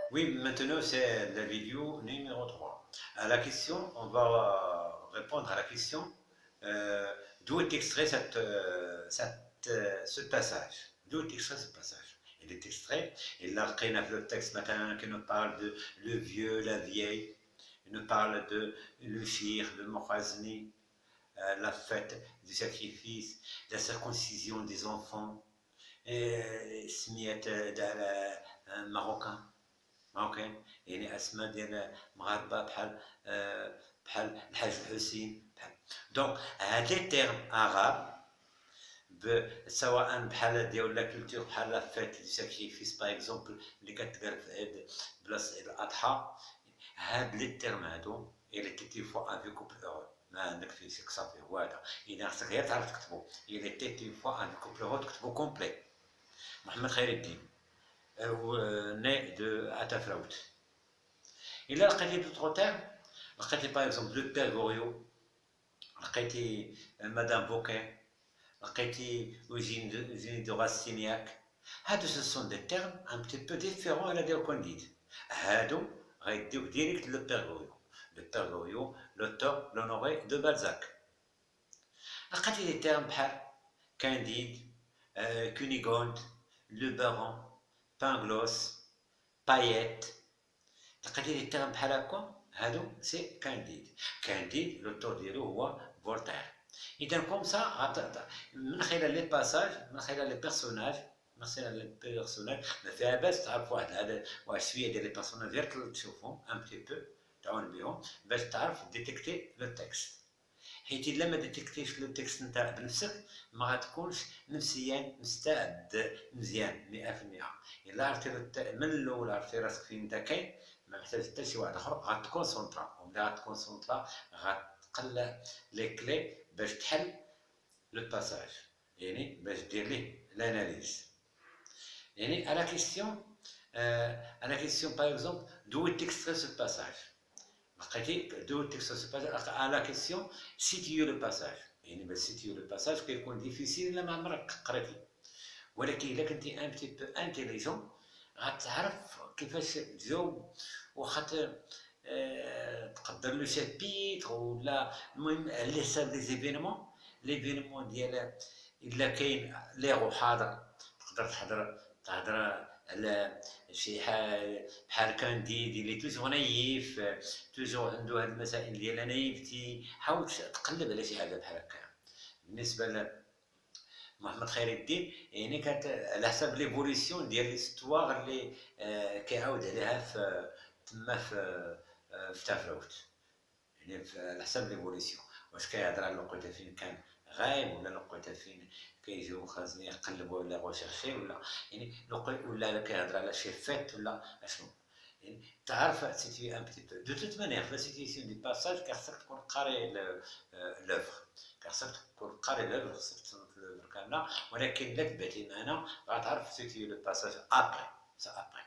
Oui, maintenant c'est la vidéo numéro 3. À la question, on va répondre à la question d'où est extrait ce passage. D'où est extrait ce passage? Il est extrait, et là, quand le texte matin qui nous parle de le vieux, la vieille, il nous parle de le shir, le mohazni, la fête du sacrifice, la circoncision des enfants, et smiet marocain. اوكي يعني اسماء ديال مغاربه بحال الحاج الحسين بحال دونك هاد لي تيرم عرب سواء بحال ديال لا كولتور بحال لا فيت دو ساكريفيس باغ اكزومبل اللي كتقال في عيد بلاصه عيد الاضحى هاد لي تيرم هادو الى تيتي فوا افي كوبل اورو ما عندك فيه شي صافي هو هذا اذا خصك غير تعرف تكتبو الى تيتي فوا افي كوبل اورو تكتبو كومبلي محمد خير الدين né de Ataflaout. Il a لقيتي d'autres termes لقيتي par exemple le père Goriot لقيتي madame Boquet لقيتي Eugénie de Rastignac هادو ce sont des termes un petit peu différents على ديال كونديد هادو غيديوك ديريكت لو père Goriot le père Goriot l'auteur l'honoré de Balzac لقيتي des termes بحال Candide Cunégonde le baron Pangloss بايت لقيتي لي تيرم بحال هكا هادو سي كانديد لوتور ديالو هو فولتير اذا كوم سا من خلال لي باساج من خلال لي بيرسوناج ما فيها باس تعرف واحد شويه ديال لي بيرسوناج غير تشوفهم ان بتي بو تعاون بهم باش تعرف ديتيكتي لو تكست حيت الا ما ديتيكتيش لو تكست نتاعك بنفسك ما غتكونش نفسيا مستعد مزيان 100% الا عرفتي من الاول عرفتي راسك فين انت كاين ما محتاج حتى شي واحد اخر غتكونسونطرا وملي غتكونسونطرا غتقلع لي كلي باش تحل لو باساج يعني باش دير ليه لاناليز يعني à la question par exemple d'où est extrait ce passage d'où est extrait ce passage à la question situer le passage يعني باش situer le passage كيكون ديفيسيل الا ما عمرك قريتي ولكن الا كنتي ان بتي بو انتيليجون غتعرف كيفاش تجاوب واخا تقدر لو شابيتر ولا المهم على حساب لي زيفينمون ديال الا كاين ليغو حاضر تقدر تهضر على شي بحال كانديد اللي توجور نايف توجور عنده هاد المسائل ديال نايفتي حاول تقلب على شي حاجه بحال هكا بالنسبه محمد خير الدين يعني كانت على حسب ليفوليسيون ديال ليستواغ اللي كيعاود عليها في تما في تافلوت يعني على حسب ليفوليسيون واش كيهضر على الوقيته فين كان غايب ولا الوقيته فين كيجيو خازنين يقلبوا ولا غوشيرشي ولا يعني ولا كيهضر على شي فيت ولا اشنو يعني تعرف سيتي ان بتي بو دو توت مانيير في لا سيتياسيون دي باساج كخصك تكون قاري لوفر كخصك تكون قاري لوفر خصك تصنت لوفر كامله ولكن الا تبعتي معنا غتعرف سيتي لو باساج ابري ça après.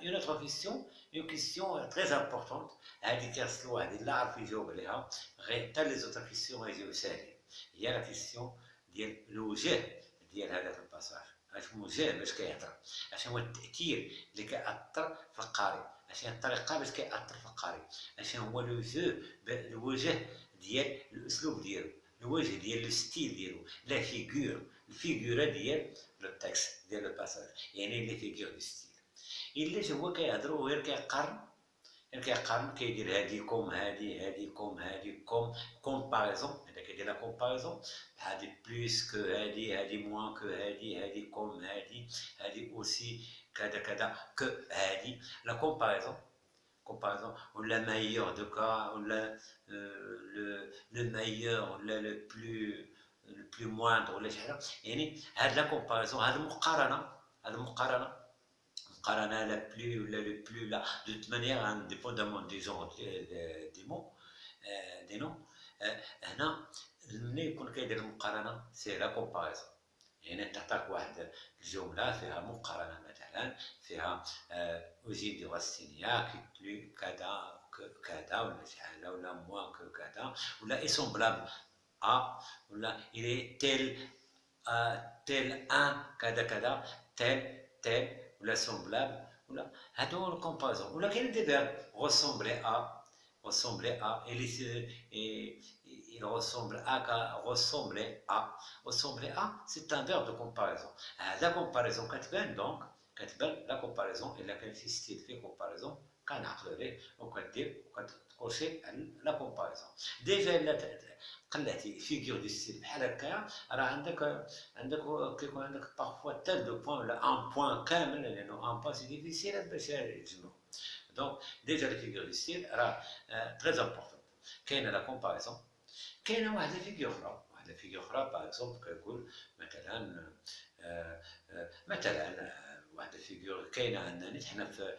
Une autre question, une question très importante, هذه كاس الواحد اللي عرف يجاوب عليها غير حتى لي زوتر كيسيون غيجيو ساهلين هي لا كيسيون ديال الوجه ديال هذاك الباساج اش موجه باش كيهضر اش هو التاثير اللي كيأثر في القارئ اش هي الطريقه باش كيأثر في القارئ اش هو الوجه ديال الاسلوب ديالو الوجه ديال لو ستيل ديالو لا فيغور الفيغوره ديال لو تكست ديال لو باساج يعني لي فيغور دو ستيل الا هو كيهضر وغير كيقارن كيدير هادي كوم كومباريزون هذا كيدير لا كومباريزون هادي بلوس كو هادي موان كو هادي كوم هادي اوسي كذا كو هادي لا كومباريزون ولا مايور دو كا ولا لو مايور ولا لو بلو موندر ولا شي حاجه يعني هاد لا كومباريزون هاد المقارنه la plus ou le plus là de toute manière indépendamment des genres des mots des noms هنا ملي يكون كيدير المقارنه سي لا كومباريزون يعني تعطيك واحد الجمله فيها مقارنه مثلا فيها اوجين دي راستينياك بلو كذا ولا شي حاجه ولا موان كو كذا ولا اي سومبلابل ا ولا الي تيل ان كذا تيل ولا سومبلابل ولا هادو الكومباريزون. ولا كاين دي فيرب ressembler à il ressemble ressembler à c'est un verbe de comparaison. La comparaison كتبان donc كتبان لا كومباريزون الا كان في ستيل في كومباريزون كنعقلوا عليه وكدير وكتكوشي على لا كومباريزون. ديجا الا قلعتي فيغور دو ستيل بحال هكايا راه عندك كيكون عندك بارفوا تال دو بوان ولا ان بوان كامل لانه ان بوان سي ديفيسيل باش يجمعوا. دونك ديجا لي فيغور دو ستيل راه تري امبورطون. كاينه لا كومباريزون، كاينه واحد الفيغور اخرى باغ اكزومبل كنقول مثلا واحد الفيغور كاينه عندنا حنا في